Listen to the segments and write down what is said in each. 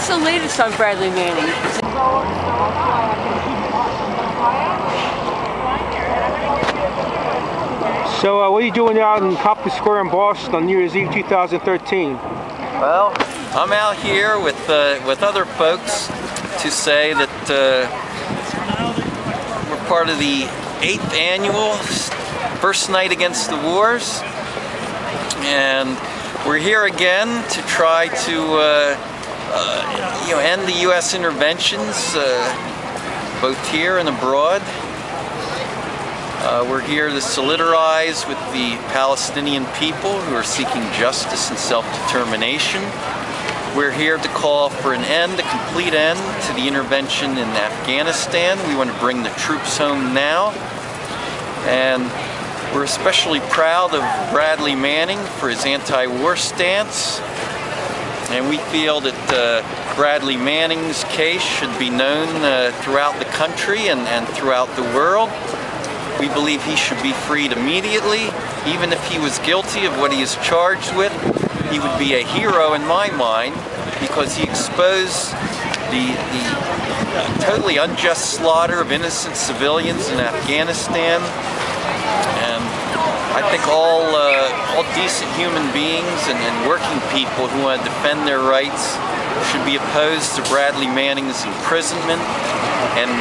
What's the latest on Bradley Manning? So what are you doing out in Copley Square in Boston on New Year's Eve 2013? Well, I'm out here with other folks to say that we're part of the 8th annual First Night Against the Wars, and we're here again to try to end the U.S. interventions both here and abroad. We're here to solidarize with the Palestinian people who are seeking justice and self-determination. We're here to call for an end, a complete end, to the intervention in Afghanistan. We want to bring the troops home now. And we're especially proud of Bradley Manning for his anti-war stance. And we feel that Bradley Manning's case should be known throughout the country and throughout the world. We believe he should be freed immediately. Even if he was guilty of what he is charged with, he would be a hero in my mind because he exposed the totally unjust slaughter of innocent civilians in Afghanistan. And I think all decent human beings and working people who want to defend their rights should be opposed to Bradley Manning's imprisonment. And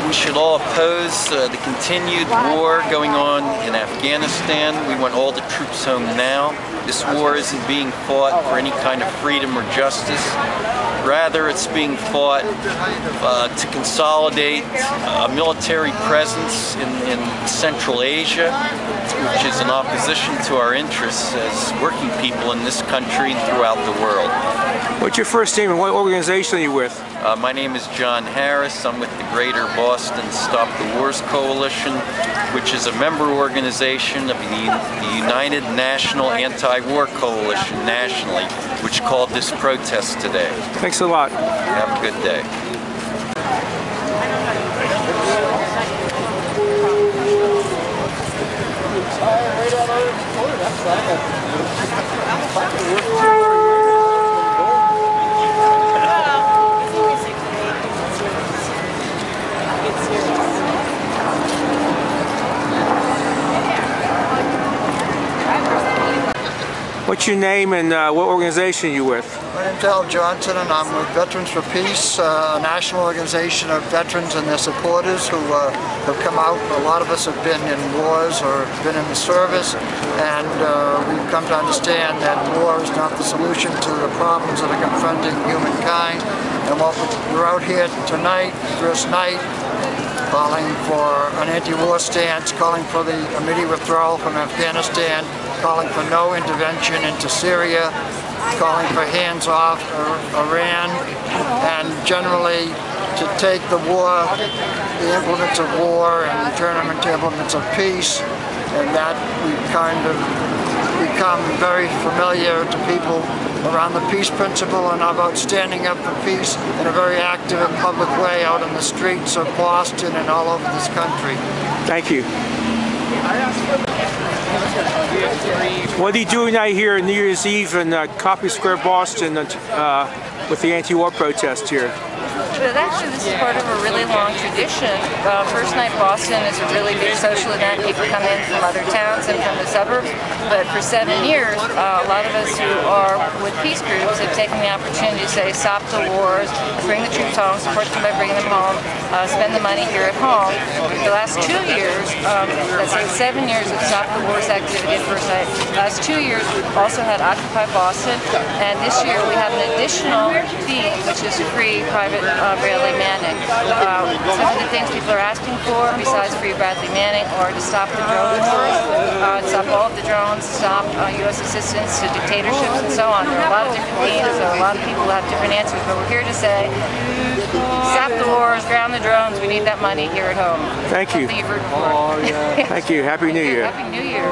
we should all oppose the continued war going on in Afghanistan. We want all the troops home now. This war isn't being fought for any kind of freedom or justice. Rather, it's being fought to consolidate a military presence in Central Asia, which is in opposition to our interests as working people in this country and throughout the world. What's your first name and what organization are you with? My name is John Harris. I'm with the Greater Boston Stop the Wars Coalition, which is a member organization of the United National Anti-War Coalition nationally, which called this protest today. Thanks a lot. Have a good day. What's your name and what organization are you with? My name's Al Johnson and I'm with Veterans for Peace, a national organization of veterans and their supporters who have come out. A lot of us have been in wars or been in the service, and we've come to understand that war is not the solution to the problems that are confronting humankind. And we're out here tonight, first night, calling for an anti-war stance, calling for the immediate withdrawal from Afghanistan, calling for no intervention into Syria, calling for hands-off Iran, and generally to take the war, the implements of war, and turn them into implements of peace. And that we've kind of become very familiar to people around the peace principle and about standing up for peace in a very active and public way out in the streets of Boston and all over this country. Thank you. What are you doing out here on New Year's Eve in Copley Square, Boston with the anti-war protest here? But actually, this is part of a really long tradition. First Night Boston is a really big social event. People come in from other towns and from the suburbs. But for 7 years, a lot of us who are with peace groups have taken the opportunity to say, stop the wars, bring the troops home, support them by bringing them home, spend the money here at home. The last 2 years, that's like 7 years of Stop the Wars activity at First Night. The last 2 years, we've also had Occupy Boston. And this year, we have an additional theme, which is free private Bradley Manning. Some of the things people are asking for, besides free Bradley Manning, are to stop the drone wars, stop all of the drones, stop U.S. assistance to dictatorships, and so on. There are a lot of different themes, so a lot of people have different answers, but we're here to say, stop the wars, ground the drones, we need that money here at home. Thank you. Thank you. Happy New Year. Happy New Year.